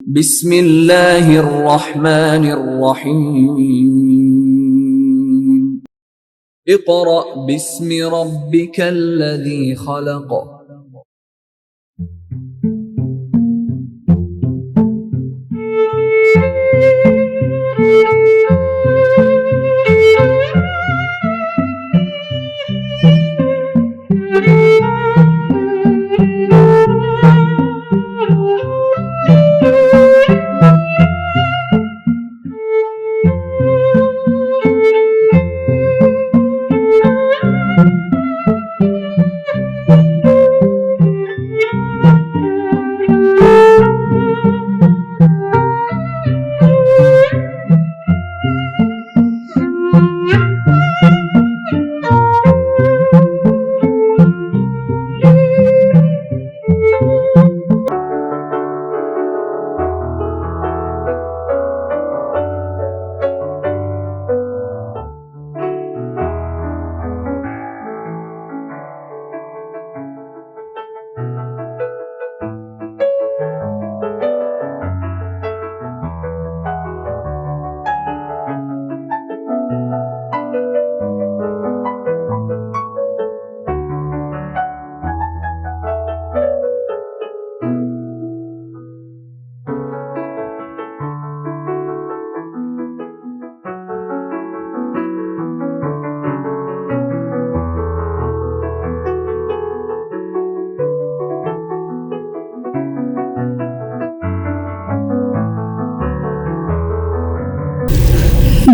بسم اللہ الرحمن الرحیم اقرأ باسم ربک الذی خلق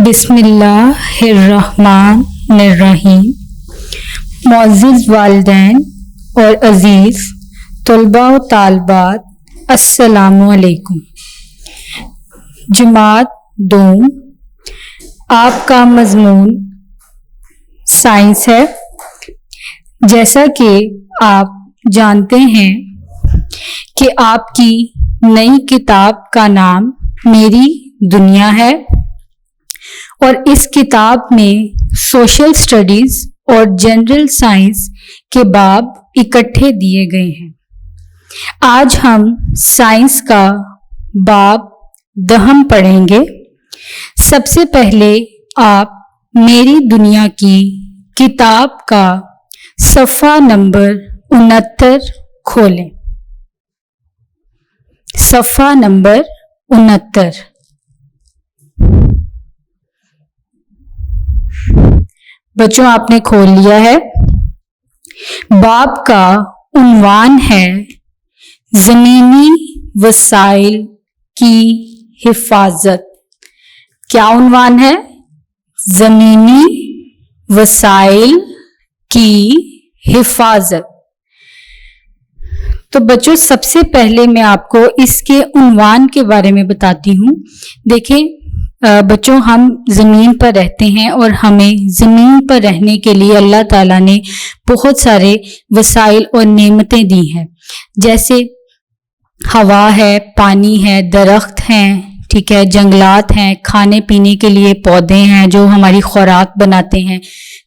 بسم اللہ الرحمن الرحیم۔ معزز والدین اور عزیز طلباء و طالبات، السلام علیکم۔ جماعت دوم، آپ کا مضمون سائنس ہے۔ جیسا کہ آپ جانتے ہیں کہ آپ کی نئی کتاب کا نام میری دنیا ہے، اور اس کتاب میں سوشل سٹڈیز اور جنرل سائنس کے باب اکٹھے دیے گئے ہیں۔ آج ہم سائنس کا باب دہم پڑھیں گے۔ سب سے پہلے آپ میری دنیا کی کتاب کا صفحہ نمبر 69 کھولیں۔ صفحہ نمبر 69۔ بچوں، آپ نے کھول لیا ہے۔ باب کا عنوان ہے زمینی وسائل کی حفاظت۔ کیا عنوان ہے؟ زمینی وسائل کی حفاظت۔ تو بچوں، سب سے پہلے میں آپ کو اس کے عنوان کے بارے میں بتاتی ہوں۔ دیکھیں بچوں، ہم زمین پر رہتے ہیں اور ہمیں زمین پر رہنے کے لیے اللہ تعالیٰ نے بہت سارے وسائل اور نعمتیں دی ہیں، جیسے ہوا ہے، پانی ہے، درخت ہیں، ٹھیک ہے، جنگلات ہیں، کھانے پینے کے لیے پودے ہیں جو ہماری خوراک بناتے ہیں۔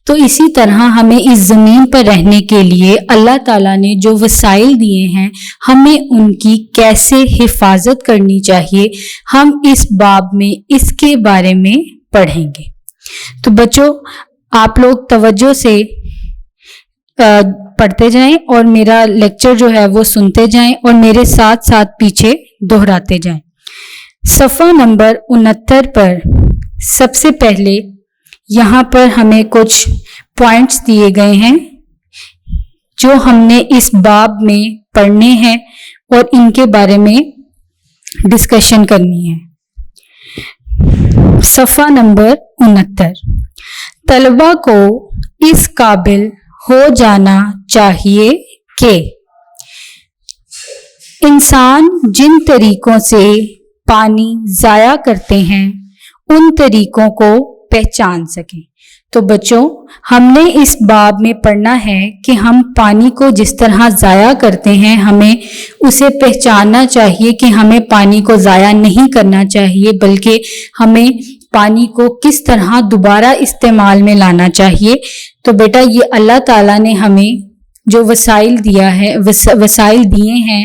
تو اسی طرح ہمیں اس زمین پر رہنے کے لیے اللہ تعالیٰ نے جو وسائل دیے ہیں، ہمیں ان کی کیسے حفاظت کرنی چاہیے، ہم اس باب میں اس کے بارے میں پڑھیں گے۔ تو بچوں، آپ لوگ توجہ سے پڑھتے جائیں اور میرا لیکچر جو ہے وہ سنتے جائیں اور میرے ساتھ ساتھ پیچھے دہراتے جائیں۔ صفحہ نمبر 69 پر سب سے پہلے یہاں پر ہمیں کچھ پوائنٹس دیے گئے ہیں جو ہم نے اس باب میں پڑھنے ہیں اور ان کے بارے میں ڈسکشن کرنی ہے۔ صفحہ نمبر 69۔ طلبہ کو اس قابل ہو جانا چاہیے کہ انسان جن طریقوں سے پانی ضائع کرتے ہیں ان طریقوں کو پہچان سکیں۔ تو بچوں، ہم نے اس باب میں پڑھنا ہے کہ ہم پانی کو جس طرح ضائع کرتے ہیں ہمیں اسے پہچاننا چاہیے کہ ہمیں پانی کو ضائع نہیں کرنا چاہیے، بلکہ ہمیں پانی کو کس طرح دوبارہ استعمال میں لانا چاہیے۔ تو بیٹا، یہ اللہ تعالیٰ نے ہمیں جو وسائل دیے ہیں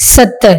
70।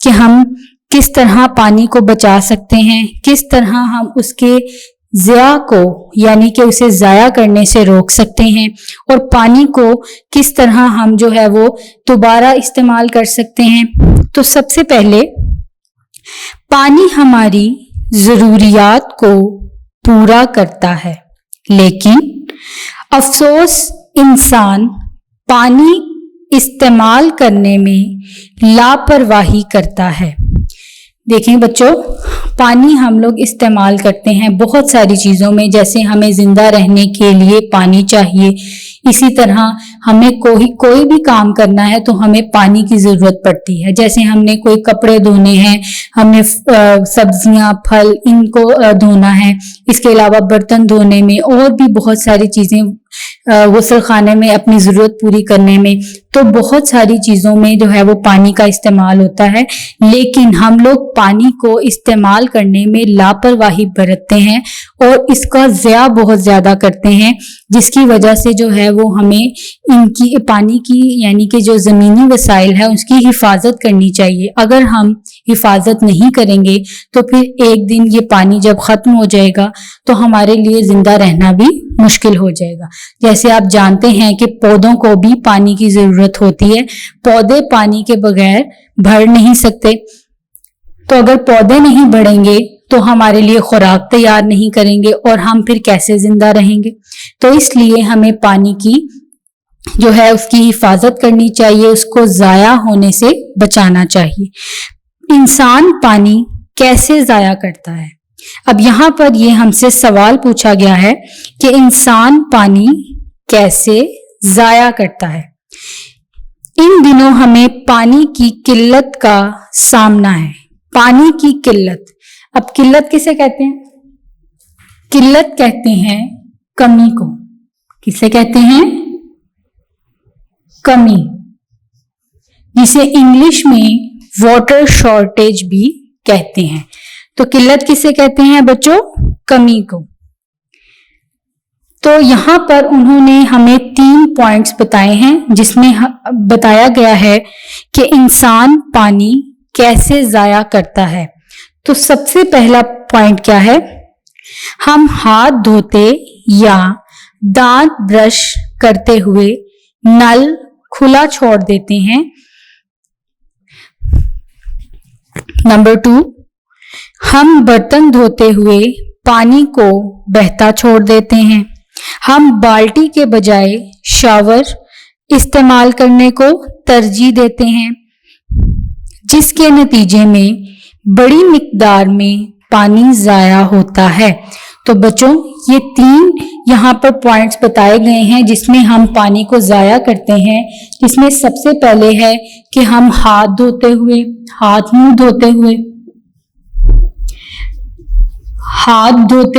کہ ہم کس طرح پانی کو بچا سکتے ہیں، کس طرح ہم اس کے ضیاع کو یعنی کہ اسے ضائع کرنے سے روک سکتے ہیں، اور پانی کو کس طرح ہم جو ہے وہ دوبارہ استعمال کر سکتے ہیں۔ تو سب سے پہلے پانی ہماری ضروریات کو پورا کرتا ہے، لیکن افسوس انسان پانی استعمال کرنے میں لاپرواہی کرتا ہے۔ دیکھیں بچوں، پانی ہم لوگ استعمال کرتے ہیں بہت ساری چیزوں میں، جیسے ہمیں زندہ رہنے کے لیے پانی چاہیے، اسی طرح ہمیں کوئی بھی کام کرنا ہے تو ہمیں پانی کی ضرورت پڑتی ہے، جیسے ہم نے کوئی کپڑے دھونے ہیں، ہم نے سبزیاں پھل ان کو دھونا ہے، اس کے علاوہ برتن دھونے میں اور بھی بہت ساری چیزیں، غسل خانے میں اپنی ضرورت پوری کرنے میں، تو بہت ساری چیزوں میں جو ہے وہ پانی کا استعمال ہوتا ہے، لیکن ہم لوگ پانی کو استعمال کرنے میں لاپرواہی برتتے ہیں اور اس کا ضیاع بہت زیادہ کرتے ہیں، جس کی وجہ سے جو ہے وہ ہمیں ان کی پانی کی یعنی کہ جو زمینی وسائل ہے اس کی حفاظت کرنی چاہیے۔ اگر ہم حفاظت نہیں کریں گے تو پھر ایک دن یہ پانی جب ختم ہو جائے گا تو ہمارے لیے زندہ رہنا بھی مشکل ہو جائے گا۔ جیسے آپ جانتے ہیں کہ پودوں کو بھی پانی کی ضرورت ہوتی ہے، پودے پانی کے بغیر بڑھ نہیں سکتے، تو اگر پودے نہیں بڑھیں گے تو ہمارے لیے خوراک تیار نہیں کریں گے اور ہم پھر کیسے زندہ رہیں گے؟ تو اس لیے ہمیں پانی کی جو ہے اس کی حفاظت کرنی چاہیے، اس کو ضائع ہونے سے بچانا چاہیے۔ انسان پانی کیسے ضائع کرتا ہے؟ اب یہاں پر یہ ہم سے سوال پوچھا گیا ہے کہ انسان پانی کیسے ضائع کرتا ہے۔ ان دنوں ہمیں پانی کی قلت کا سامنا ہے۔ پانی کی قلت، اب قلت کسے کہتے ہیں؟ قلت کہتے ہیں کمی کو۔ کسے کہتے ہیں؟ کمی، جسے انگلش میں واٹر شارٹیج بھی کہتے ہیں۔ تو قلت کسے کہتے ہیں بچوں؟ کمی کو۔ تو یہاں پر انہوں نے ہمیں 3 پوائنٹس بتائے ہیں جس میں بتایا گیا ہے کہ انسان پانی کیسے ضائع کرتا ہے۔ تو سب سے پہلا پوائنٹ کیا ہے؟ ہم ہاتھ دھوتے یا دانت برش کرتے ہوئے نل کھلا چھوڑ دیتے ہیں۔ نمبر 2، ہم برتن دھوتے ہوئے پانی کو بہتا چھوڑ دیتے ہیں۔ ہم بالٹی کے بجائے شاور استعمال کرنے کو ترجیح دیتے ہیں، جس کے نتیجے میں بڑی مقدار میں پانی ضائع ہوتا ہے۔ تو بچوں یہ 3 یہاں پر پوائنٹس بتائے گئے ہیں جس میں ہم پانی کو ضائع کرتے ہیں، جس میں سب سے پہلے ہے کہ ہم ہاتھ دھوتے ہوئے، ہاتھ منہ دھوتے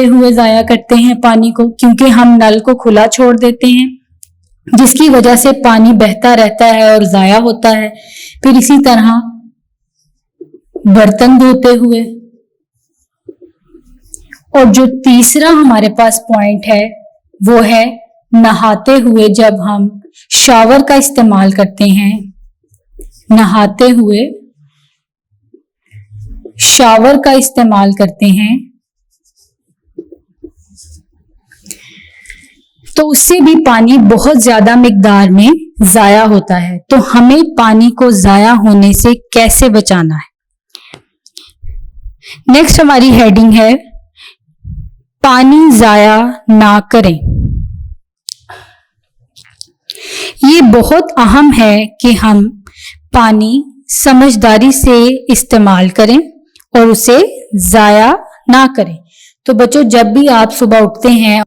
ہوئے ضائع کرتے ہیں پانی کو، کیونکہ ہم نل کو کھلا چھوڑ دیتے ہیں جس کی وجہ سے پانی بہتا رہتا ہے اور ضائع ہوتا ہے۔ پھر اسی طرح برتن دھوتے ہوئے، اور جو تیسرا ہمارے پاس پوائنٹ ہے وہ ہے نہاتے ہوئے، جب ہم شاور کا استعمال کرتے ہیں، نہاتے ہوئے شاور کا استعمال کرتے ہیں تو اس سے بھی پانی بہت زیادہ مقدار میں ضائع ہوتا ہے۔ تو ہمیں پانی کو ضائع ہونے سے کیسے بچانا ہے؟ نیکسٹ ہماری ہیڈنگ ہے پانی ضائع نہ کریں۔ یہ بہت اہم ہے کہ ہم پانی سمجھداری سے استعمال کریں اور اسے ضائع نہ کریں۔ تو بچوں جب بھی آپ صبح اٹھتے ہیں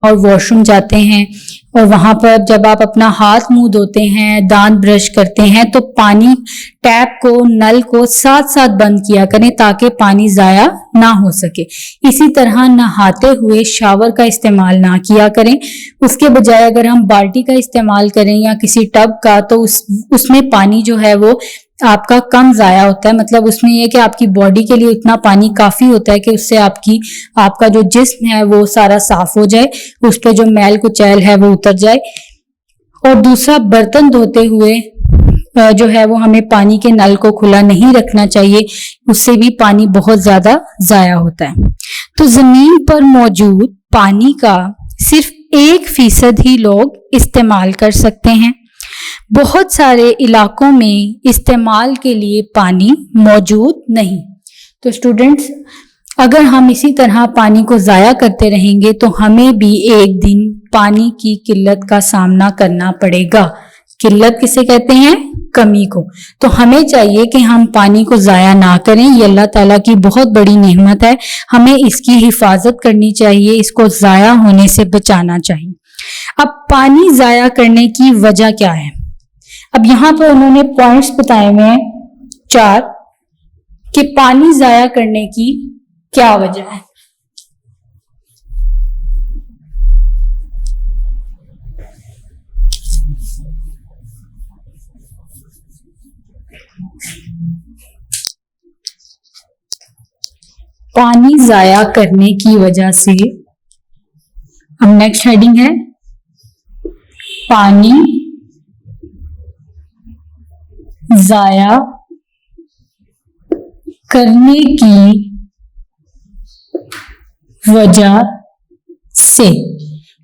اور واش روم جاتے ہیں اور وہاں پر جب آپ اپنا ہاتھ منہ دھوتے ہیں، دانت برش کرتے ہیں، تو پانی ٹیپ کو، نل کو ساتھ ساتھ بند کیا کریں تاکہ پانی ضائع نہ ہو سکے۔ اسی طرح نہاتے ہوئے شاور کا استعمال نہ کیا کریں، اس کے بجائے اگر ہم بالٹی کا استعمال کریں یا کسی ٹب کا تو اس میں پانی جو ہے وہ آپ کا کم ضائع ہوتا ہے۔ مطلب اس میں یہ کہ آپ کی باڈی کے لیے اتنا پانی کافی ہوتا ہے کہ اس سے آپ کا جو جسم ہے وہ سارا صاف ہو جائے، اس پہ جو میل کچیل ہے وہ اتر جائے۔ اور دوسرا، برتن دھوتے ہوئے جو ہے وہ ہمیں پانی کے نل کو کھلا نہیں رکھنا چاہیے، اس سے بھی پانی بہت زیادہ ضائع ہوتا ہے۔ تو زمین پر موجود پانی کا صرف 1% ہی لوگ استعمال کر سکتے ہیں۔ بہت سارے علاقوں میں استعمال کے لیے پانی موجود نہیں۔ تو اسٹوڈنٹس، اگر ہم اسی طرح پانی کو ضائع کرتے رہیں گے تو ہمیں بھی ایک دن پانی کی قلت کا سامنا کرنا پڑے گا۔ قلت کسے کہتے ہیں؟ کمی کو۔ تو ہمیں چاہیے کہ ہم پانی کو ضائع نہ کریں، یہ اللہ تعالیٰ کی بہت بڑی نعمت ہے، ہمیں اس کی حفاظت کرنی چاہیے، اس کو ضائع ہونے سے بچانا چاہیے۔ اب پانی ضائع کرنے کی وجہ کیا ہے؟ اب یہاں پر انہوں نے پوائنٹس بتائے ہوئے ہیں 4 کہ پانی ضائع کرنے کی کیا وجہ ہے۔ پانی ضائع کرنے کی وجہ سے، اب نیکسٹ ہیڈنگ ہے پانی ضائع کرنے کی وجہ سے،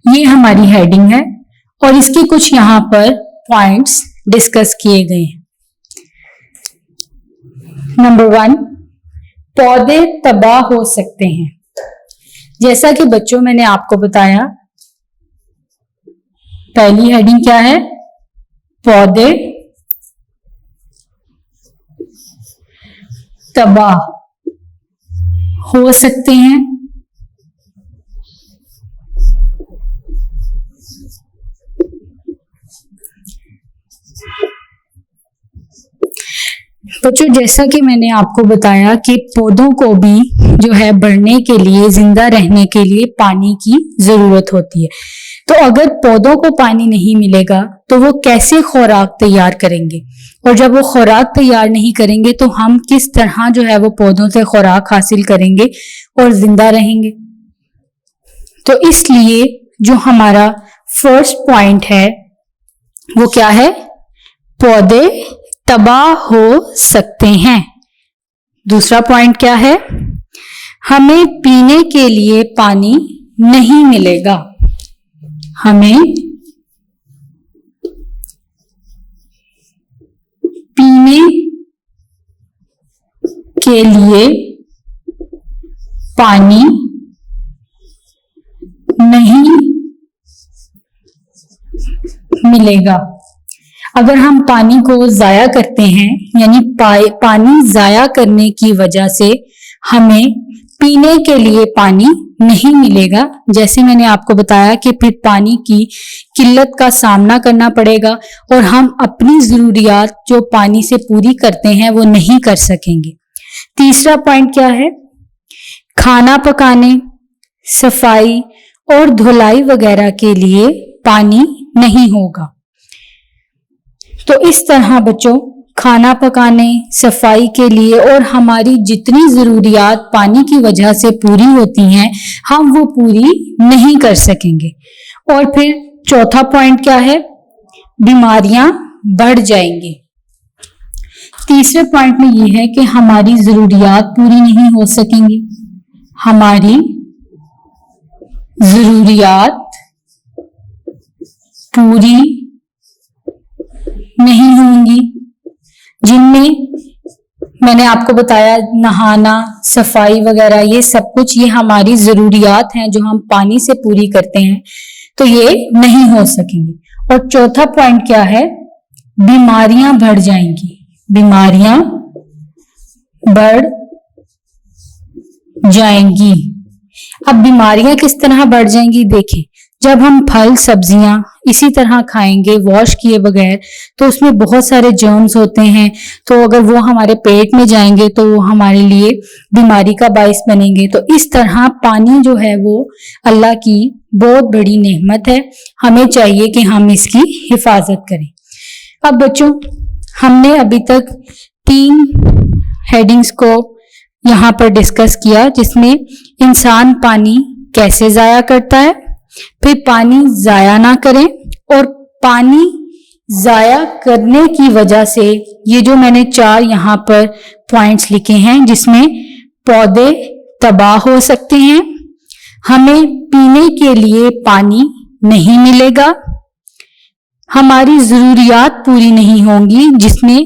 یہ ہماری ہیڈنگ ہے اور اس کے کچھ یہاں پر پوائنٹس ڈسکس کیے گئے ہیں۔ نمبر 1، پودے تباہ ہو سکتے ہیں۔ جیسا کہ بچوں میں نے آپ کو بتایا، پہلی ہیڈنگ کیا ہے؟ پودے تباہ ہو سکتے ہیں۔ بچوں، جیسا کہ میں نے آپ کو بتایا کہ پودوں کو بھی جو ہے بڑھنے کے لیے، زندہ رہنے کے لیے پانی کی ضرورت ہوتی ہے۔ تو اگر پودوں کو پانی نہیں ملے گا تو وہ کیسے خوراک تیار کریں گے؟ اور جب وہ خوراک تیار نہیں کریں گے تو ہم کس طرح جو ہے وہ پودوں سے خوراک حاصل کریں گے اور زندہ رہیں گے؟ تو اس لیے جو ہمارا فرسٹ پوائنٹ ہے وہ کیا ہے؟ پودے تباہ ہو سکتے ہیں۔ دوسرا پوائنٹ کیا ہے؟ ہمیں پینے کے لیے پانی نہیں ملے گا۔ ہمیں پینے کے لیے پانی نہیں ملے گا۔ اگر ہم پانی کو ضائع کرتے ہیں، یعنی پانی ضائع کرنے کی وجہ سے ہمیں پینے کے لیے پانی نہیں ملے گا، جیسے میں نے آپ کو بتایا کہ پھر پانی کی قلت کا سامنا کرنا پڑے گا اور ہم اپنی ضروریات جو پانی سے پوری کرتے ہیں وہ نہیں کر سکیں گے۔ تیسرا پوائنٹ کیا ہے؟ کھانا پکانے، صفائی اور دھلائی وغیرہ کے لیے پانی نہیں ہوگا۔ تو اس طرح بچوں، کھانا پکانے، صفائی کے لیے اور ہماری جتنی ضروریات پانی کی وجہ سے پوری ہوتی ہیں ہم وہ پوری نہیں کر سکیں گے۔ اور پھر چوتھا پوائنٹ کیا ہے؟ بیماریاں بڑھ جائیں گی۔ تیسرے پوائنٹ میں یہ ہے کہ ہماری ضروریات پوری نہیں ہو سکیں گی، ہماری ضروریات پوری نہیں ہوں گی، جن میں نے آپ کو بتایا نہانا، صفائی وغیرہ، یہ سب کچھ یہ ہماری ضروریات ہیں جو ہم پانی سے پوری کرتے ہیں، تو یہ نہیں ہو سکیں گی۔ اور چوتھا پوائنٹ کیا ہے؟ بیماریاں بڑھ جائیں گی، بیماریاں بڑھ جائیں گی۔ اب بیماریاں کس طرح بڑھ جائیں گی؟ دیکھیں، جب ہم پھل سبزیاں اسی طرح کھائیں گے واش کیے بغیر تو اس میں بہت سارے جرمز ہوتے ہیں، تو اگر وہ ہمارے پیٹ میں جائیں گے تو وہ ہمارے لیے بیماری کا باعث بنیں گے۔ تو اس طرح پانی جو ہے وہ اللہ کی بہت بڑی نعمت ہے، ہمیں چاہیے کہ ہم اس کی حفاظت کریں۔ اب بچوں، ہم نے ابھی تک 3 ہیڈنگز کو یہاں پر ڈسکس کیا، جس میں انسان پانی کیسے ضائع کرتا ہے، پھر پانی ضائع نہ کریں، اور پانی ضائع کرنے کی وجہ سے یہ جو میں نے 4 یہاں پر پوائنٹس لکھے ہیں جس میں پودے تباہ ہو سکتے ہیں، ہمیں پینے کے لیے پانی نہیں ملے گا، ہماری ضروریات پوری نہیں ہوں گی جس میں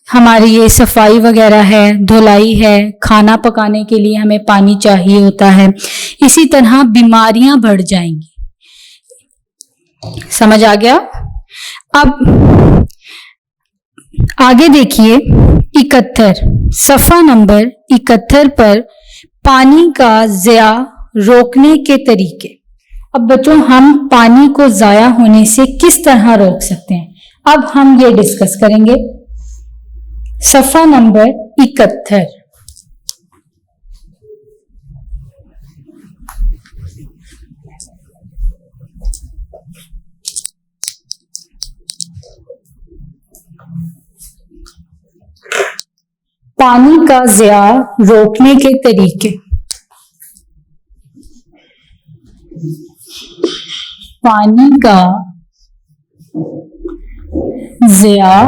ہماری یہ صفائی وغیرہ ہے، دھلائی ہے، کھانا پکانے کے لیے ہمیں پانی چاہیے ہوتا ہے، اسی طرح بیماریاں بڑھ جائیں گی۔ سمجھ آ گیا؟ اب آگے دیکھیے 71 صفحہ نمبر 71 پر پانی کا ضیاع روکنے کے طریقے۔ اب بچوں ہم پانی کو ضائع ہونے سے کس طرح روک سکتے ہیں، اب ہم یہ ڈسکس کریں گے۔ صفحہ نمبر 71 پانی کا ضیاع روکنے کے طریقے۔ پانی کا ضیاع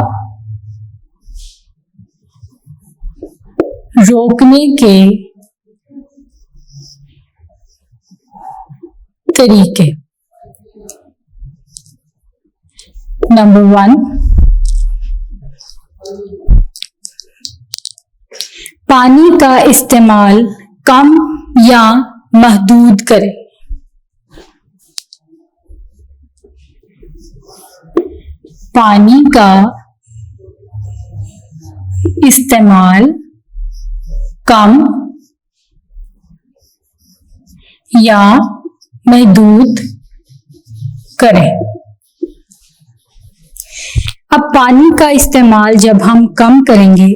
روکنے کے طریقے۔ نمبر 1، پانی کا استعمال کم یا محدود کریں۔ پانی کا استعمال کم یا محدود کریں۔ اب پانی کا استعمال جب ہم کم کریں گے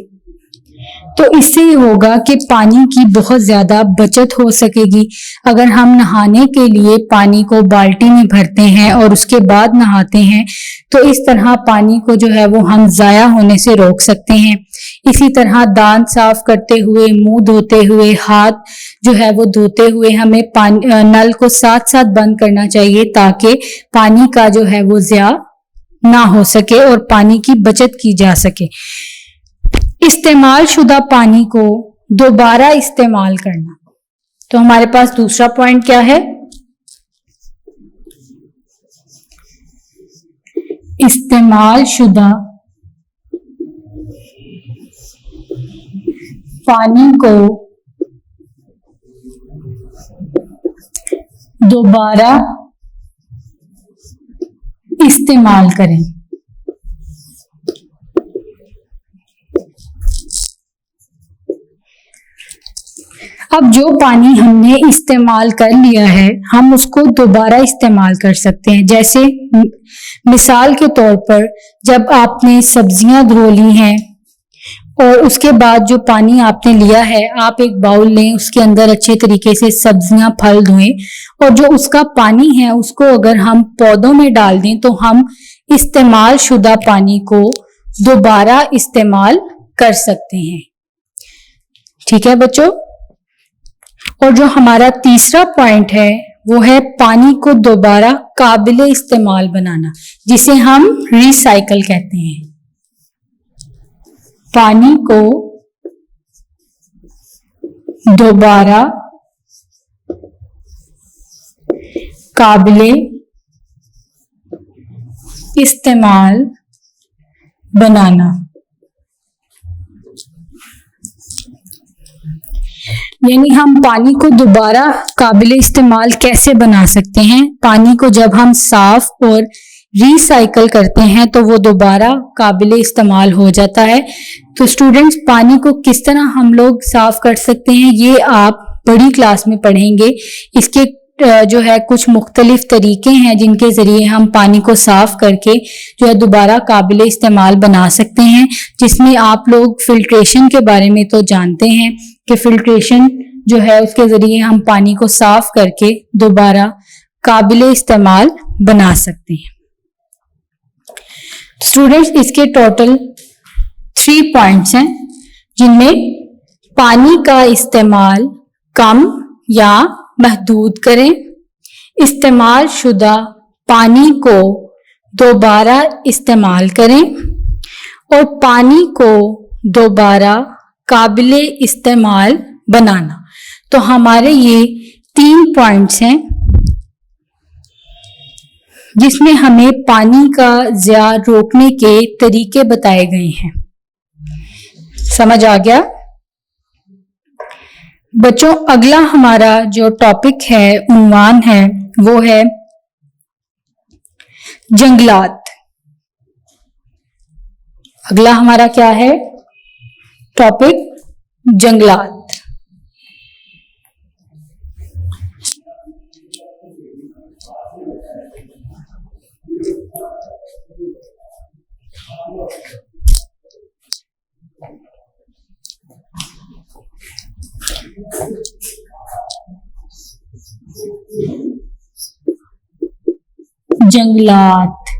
تو اس سے یہ ہوگا کہ پانی کی بہت زیادہ بچت ہو سکے گی۔ اگر ہم نہانے کے لیے پانی کو بالٹی میں بھرتے ہیں اور اس کے بعد نہاتے ہیں تو اس طرح پانی کو جو ہے وہ ہم ضائع ہونے سے روک سکتے ہیں۔ اسی طرح دانت صاف کرتے ہوئے، منہ دھوتے ہوئے، ہاتھ جو ہے وہ دھوتے ہوئے ہمیں نل کو ساتھ ساتھ بند کرنا چاہیے تاکہ پانی کا جو ہے وہ ضیاع نہ ہو سکے اور پانی کی بچت کی جا سکے۔ استعمال شدہ پانی کو دوبارہ استعمال کرنا۔ تو ہمارے پاس دوسرا پوائنٹ کیا ہے؟ استعمال شدہ پانی کو دوبارہ استعمال کریں۔ اب جو پانی ہم نے استعمال کر لیا ہے ہم اس کو دوبارہ استعمال کر سکتے ہیں۔ جیسے مثال کے طور پر جب آپ نے سبزیاں دھو لی ہیں اور اس کے بعد جو پانی آپ نے لیا ہے آپ ایک باؤل لیں، اس کے اندر اچھے طریقے سے سبزیاں پھل دھوئیں اور جو اس کا پانی ہے اس کو اگر ہم پودوں میں ڈال دیں تو ہم استعمال شدہ پانی کو دوبارہ استعمال کر سکتے ہیں۔ ٹھیک ہے بچوں؟ اور جو ہمارا تیسرا پوائنٹ ہے وہ ہے پانی کو دوبارہ قابل استعمال بنانا، جسے ہم ریسائیکل کہتے ہیں۔ پانی کو دوبارہ قابل استعمال بنانا، یعنی ہم پانی کو دوبارہ قابل استعمال کیسے بنا سکتے ہیں؟ پانی کو جب ہم صاف اور ریسائیکل کرتے ہیں تو وہ دوبارہ قابل استعمال ہو جاتا ہے۔ تو اسٹوڈنٹس پانی کو کس طرح ہم لوگ صاف کر سکتے ہیں یہ آپ بڑی کلاس میں پڑھیں گے۔ اس کے جو ہے کچھ مختلف طریقے ہیں جن کے ذریعے ہم پانی کو صاف کر کے جو ہے دوبارہ قابل استعمال بنا سکتے ہیں، جس میں آپ لوگ فلٹریشن کے بارے میں تو جانتے ہیں کہ فلٹریشن جو ہے اس کے ذریعے ہم پانی کو صاف کر کے دوبارہ قابل استعمال بنا سکتے ہیں۔ اسٹوڈنٹس اس کے ٹوٹل 3 پوائنٹس ہیں جن میں پانی کا استعمال کم یا محدود کریں، استعمال شدہ پانی کو دوبارہ استعمال کریں اور پانی کو دوبارہ قابل استعمال بنانا. تو ہمارے یہ 3 پوائنٹس ہیں جس میں ہمیں پانی کا ضیاع روکنے کے طریقے بتائے گئے ہیں. سمجھ آ گیا؟ بچوں اگلا ہمارا جو ٹاپک ہے، عنوان ہے، وہ ہے جنگلات. اگلا ہمارا کیا ہے ٹاپک؟ جنگلات. جنگلات.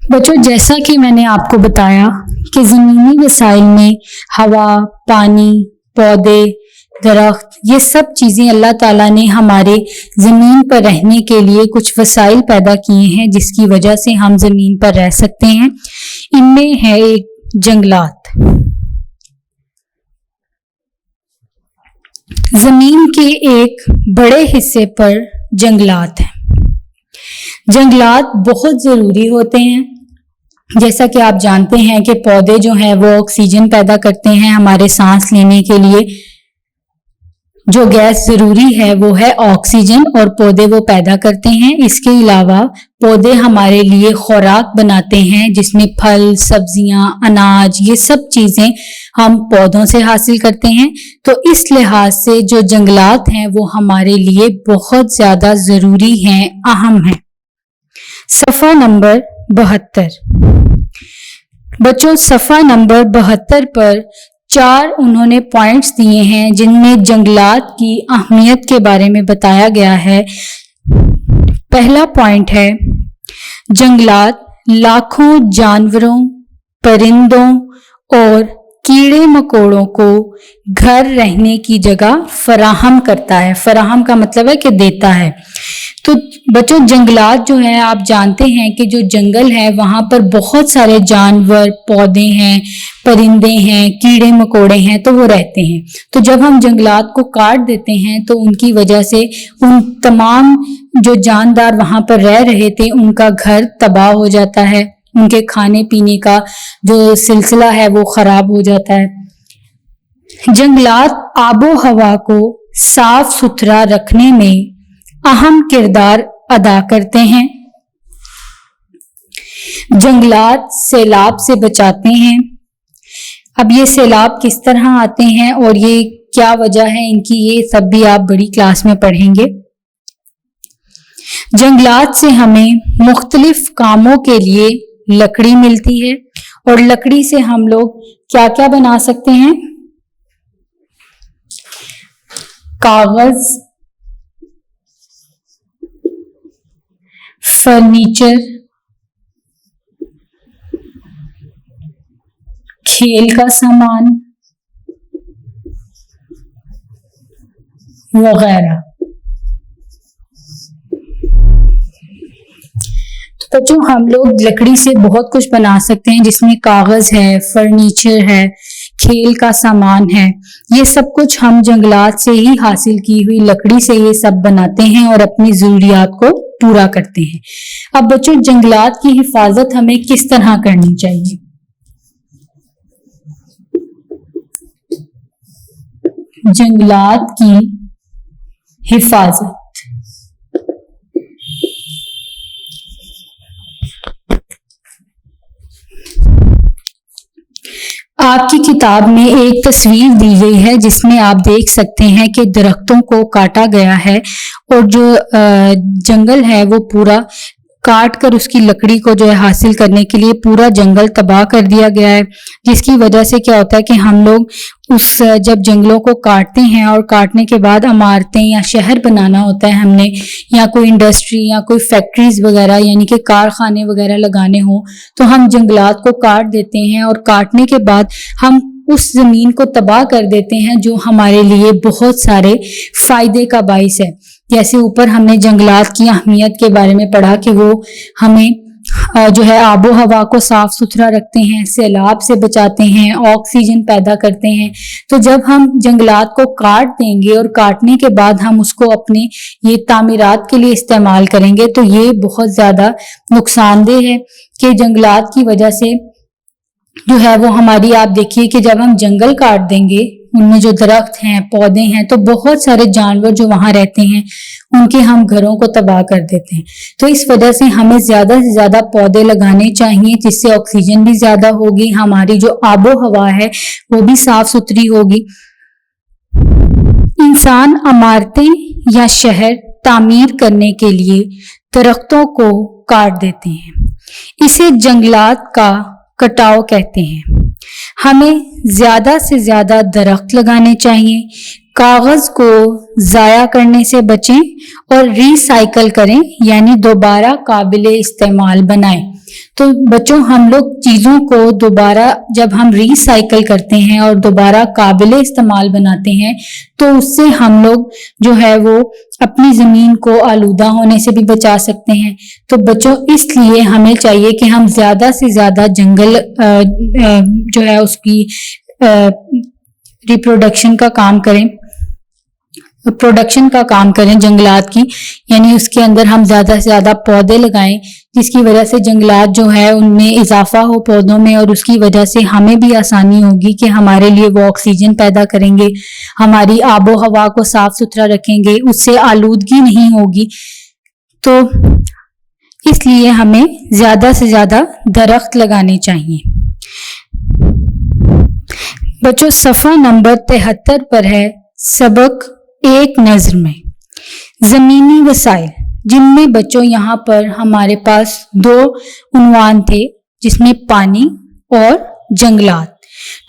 بچوں جیسا کہ میں نے آپ کو بتایا کہ زمینی وسائل میں ہوا، پانی، پودے، درخت، یہ سب چیزیں اللہ تعالیٰ نے ہمارے زمین پر رہنے کے لیے کچھ وسائل پیدا کیے ہیں جس کی وجہ سے ہم زمین پر رہ سکتے ہیں. ان میں ہے ایک جنگلات. زمین کے ایک بڑے حصے پر جنگلات ہیں. جنگلات بہت ضروری ہوتے ہیں. جیسا کہ آپ جانتے ہیں کہ پودے جو ہیں وہ آکسیجن پیدا کرتے ہیں ہمارے سانس لینے کے لیے. جو گیس ضروری ہے وہ ہے آکسیجن اور پودے وہ پیدا کرتے ہیں. اس کے علاوہ پودے ہمارے لیے خوراک بناتے ہیں جس میں پھل، سبزیاں، اناج، یہ سب چیزیں ہم پودوں سے حاصل کرتے ہیں. تو اس لحاظ سے جو جنگلات ہیں وہ ہمارے لیے بہت زیادہ ضروری ہیں، اہم ہیں. صفحہ نمبر 72. بچوں صفحہ نمبر 72 پر 4 انہوں نے پوائنٹس دیے ہیں جن میں جنگلات کی اہمیت کے بارے میں بتایا گیا ہے. پہلا پوائنٹ ہے جنگلات لاکھوں جانوروں، پرندوں اور کیڑے مکوڑوں کو گھر رہنے کی جگہ فراہم کرتا ہے. فراہم کا مطلب ہے کہ دیتا ہے. تو بچوں جنگلات جو ہیں آپ جانتے ہیں کہ جو جنگل ہے وہاں پر بہت سارے جانور، پودے ہیں، پرندے ہیں، کیڑے مکوڑے ہیں، تو وہ رہتے ہیں. تو جب ہم جنگلات کو کاٹ دیتے ہیں تو ان کی وجہ سے ان تمام جو جاندار وہاں پر رہ رہے تھے ان کا گھر تباہ ہو جاتا ہے. ان کے کھانے پینے کا جو سلسلہ ہے وہ خراب ہو جاتا ہے. جنگلات آب و ہوا کو صاف ستھرا رکھنے میں اہم کردار ادا کرتے ہیں. جنگلات سیلاب سے بچاتے ہیں. اب یہ سیلاب کس طرح آتے ہیں اور یہ کیا وجہ ہے ان کی، یہ سب بھی آپ بڑی کلاس میں پڑھیں گے. جنگلات سے ہمیں مختلف کاموں کے لیے لکڑی ملتی ہے اور لکڑی سے ہم لوگ کیا کیا بنا سکتے ہیں؟ کاغذ، فرنیچر، کھیل کا سامان وغیرہ. بچوں ہم لوگ لکڑی سے بہت کچھ بنا سکتے ہیں جس میں کاغذ ہے، فرنیچر ہے، کھیل کا سامان ہے. یہ سب کچھ ہم جنگلات سے ہی حاصل کی ہوئی لکڑی سے یہ سب بناتے ہیں اور اپنی ضروریات کو پورا کرتے ہیں. اب بچوں جنگلات کی حفاظت ہمیں کس طرح کرنی چاہیے؟ جنگلات کی حفاظت. آپ کی کتاب میں ایک تصویر دی گئی ہے جس میں آپ دیکھ سکتے ہیں کہ درختوں کو کاٹا گیا ہے اور جو جنگل ہے وہ پورا کاٹ کر اس کی لکڑی کو جو ہے حاصل کرنے کے لیے پورا جنگل تباہ کر دیا گیا ہے. جس کی وجہ سے کیا ہوتا ہے کہ ہم لوگ جب جنگلوں کو کاٹتے ہیں اور کاٹنے کے بعد عمارتیں یا شہر بنانا ہوتا ہے ہم نے، یا کوئی انڈسٹری یا کوئی فیکٹریز وغیرہ یعنی کہ کارخانے وغیرہ لگانے ہوں تو ہم جنگلات کو کاٹ دیتے ہیں اور کاٹنے کے بعد ہم اس زمین کو تباہ کر دیتے ہیں جو ہمارے لیے بہت سارے فائدے کا باعث ہے. جیسے اوپر ہم نے جنگلات کی اہمیت کے بارے میں پڑھا کہ وہ ہمیں جو ہے آب و ہوا کو صاف ستھرا رکھتے ہیں، سیلاب سے بچاتے ہیں، آکسیجن پیدا کرتے ہیں. تو جب ہم جنگلات کو کاٹ دیں گے اور کاٹنے کے بعد ہم اس کو اپنے یہ تعمیرات کے لیے استعمال کریں گے تو یہ بہت زیادہ نقصان دہ ہے کہ جنگلات کی وجہ سے جو ہے وہ ہماری، آپ دیکھیے کہ جب ہم جنگل کاٹ دیں گے، ان میں جو درخت ہیں، پودے ہیں، تو بہت سارے جانور جو وہاں رہتے ہیں ان کے ہم گھروں کو تباہ کر دیتے ہیں. تو اس وجہ سے ہمیں زیادہ سے زیادہ پودے لگانے چاہیے جس سے آکسیجن بھی زیادہ ہوگی، ہماری جو آب و ہوا ہے وہ بھی صاف ستھری ہوگی. انسان عمارتیں یا شہر تعمیر کرنے کے لیے درختوں کو کاٹ دیتے ہیں، اسے جنگلات کا کٹاؤ کہتے ہیں. ہمیں زیادہ سے زیادہ درخت لگانے چاہیے، کاغذ کو ضائع کرنے سے بچیں اور ری سائیکل کریں، یعنی دوبارہ قابل استعمال بنائیں. تو بچوں، ہم لوگ چیزوں کو دوبارہ جب ہم ری سائیکل کرتے ہیں اور دوبارہ قابل استعمال بناتے ہیں تو اس سے ہم لوگ جو ہے وہ اپنی زمین کو آلودہ ہونے سے بھی بچا سکتے ہیں. تو بچوں، اس لیے ہمیں چاہیے کہ ہم زیادہ سے زیادہ جنگل جو ہے اس کی ریپروڈکشن کا کام کریں، پروڈکشن کا کام کریں جنگلات کی، یعنی اس کے اندر ہم زیادہ سے زیادہ پودے لگائیں جس کی وجہ سے جنگلات جو ہے ان میں اضافہ ہو پودوں میں، اور اس کی وجہ سے ہمیں بھی آسانی ہوگی کہ ہمارے لیے وہ آکسیجن پیدا کریں گے، ہماری آب و ہوا کو صاف ستھرا رکھیں گے، اس سے آلودگی نہیں ہوگی. تو اس لیے ہمیں زیادہ سے زیادہ درخت لگانے چاہیے. بچوں، صفحہ نمبر 73 پر ہے سبق ایک نظر میں زمینی وسائل، جن میں بچوں یہاں پر ہمارے پاس 2 عنوان تھے جس میں پانی اور جنگلات.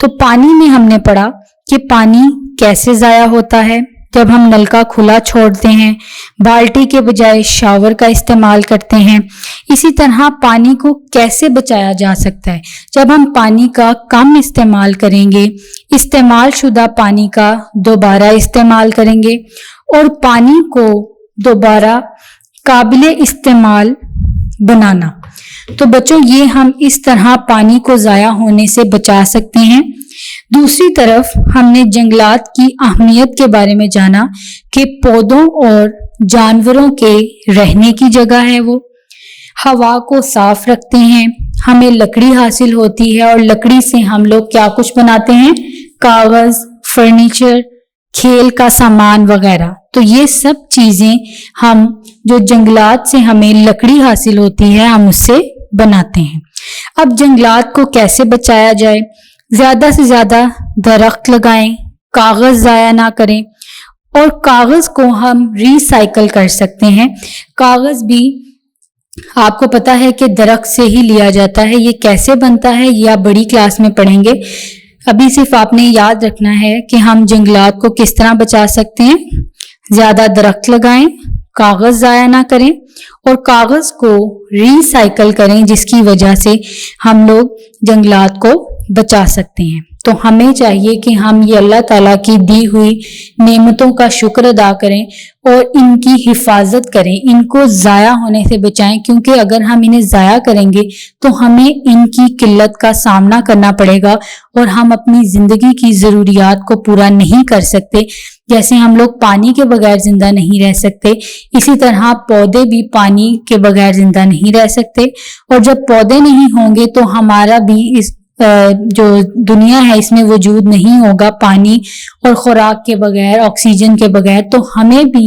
تو پانی میں ہم نے پڑھا کہ پانی کیسے ضائع ہوتا ہے جب ہم نل کا کھلا چھوڑتے ہیں، بالٹی کے بجائے شاور کا استعمال کرتے ہیں. اسی طرح پانی کو کیسے بچایا جا سکتا ہے جب ہم پانی کا کم استعمال کریں گے، استعمال شدہ پانی کا دوبارہ استعمال کریں گے اور پانی کو دوبارہ قابل استعمال بنانا. تو بچوں، یہ ہم اس طرح پانی کو ضائع ہونے سے بچا سکتے ہیں. دوسری طرف ہم نے جنگلات کی اہمیت کے بارے میں جانا کہ پودوں اور جانوروں کے رہنے کی جگہ ہے، وہ ہوا کو صاف رکھتے ہیں، ہمیں لکڑی حاصل ہوتی ہے اور لکڑی سے ہم لوگ کیا کچھ بناتے ہیں، کاغذ، فرنیچر، کھیل کا سامان وغیرہ. تو یہ سب چیزیں ہم جو جنگلات سے ہمیں لکڑی حاصل ہوتی ہے ہم اس سے بناتے ہیں. اب جنگلات کو کیسے بچایا جائے؟ زیادہ سے زیادہ درخت لگائیں، کاغذ ضائع نہ کریں، اور کاغذ کو ہم ری سائیکل کر سکتے ہیں. کاغذ بھی آپ کو پتا ہے کہ درخت سے ہی لیا جاتا ہے. یہ کیسے بنتا ہے یہ آپ بڑی کلاس میں پڑھیں گے. ابھی صرف آپ نے یاد رکھنا ہے کہ ہم جنگلات کو کس طرح بچا سکتے ہیں. زیادہ درخت لگائیں، کاغذ ضائع نہ کریں اور کاغذ کو ری سائیکل کریں جس کی وجہ سے ہم لوگ جنگلات کو بچا سکتے ہیں. تو ہمیں چاہیے کہ ہم یہ اللہ تعالیٰ کی دی ہوئی نعمتوں کا شکر ادا کریں اور ان کی حفاظت کریں، ان کو ضائع ہونے سے بچائیں، کیونکہ اگر ہم انہیں ضائع کریں گے تو ہمیں ان کی قلت کا سامنا کرنا پڑے گا اور ہم اپنی زندگی کی ضروریات کو پورا نہیں کر سکتے. جیسے ہم لوگ پانی کے بغیر زندہ نہیں رہ سکتے، اسی طرح پودے بھی پانی کے بغیر زندہ نہیں رہ سکتے، اور جب پودے نہیں ہوں گے تو ہمارا بھی اس جو دنیا ہے اس میں وجود نہیں ہوگا پانی اور خوراک کے بغیر، آکسیجن کے بغیر. تو ہمیں بھی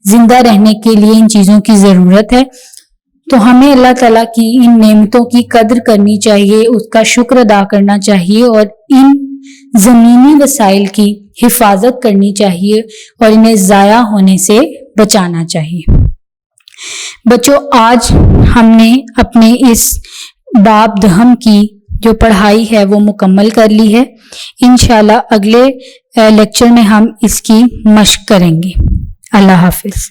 زندہ رہنے کے لیے ان چیزوں کی ضرورت ہے. تو ہمیں اللہ تعالیٰ کی ان نعمتوں کی قدر کرنی چاہیے، اس کا شکر ادا کرنا چاہیے اور ان زمینی وسائل کی حفاظت کرنی چاہیے اور انہیں ضائع ہونے سے بچانا چاہیے. بچوں، آج ہم نے اپنے اس باب دہم کی جو پڑھائی ہے وہ مکمل کر لی ہے. انشاءاللہ اگلے لیکچر میں ہم اس کی مشق کریں گے. اللہ حافظ.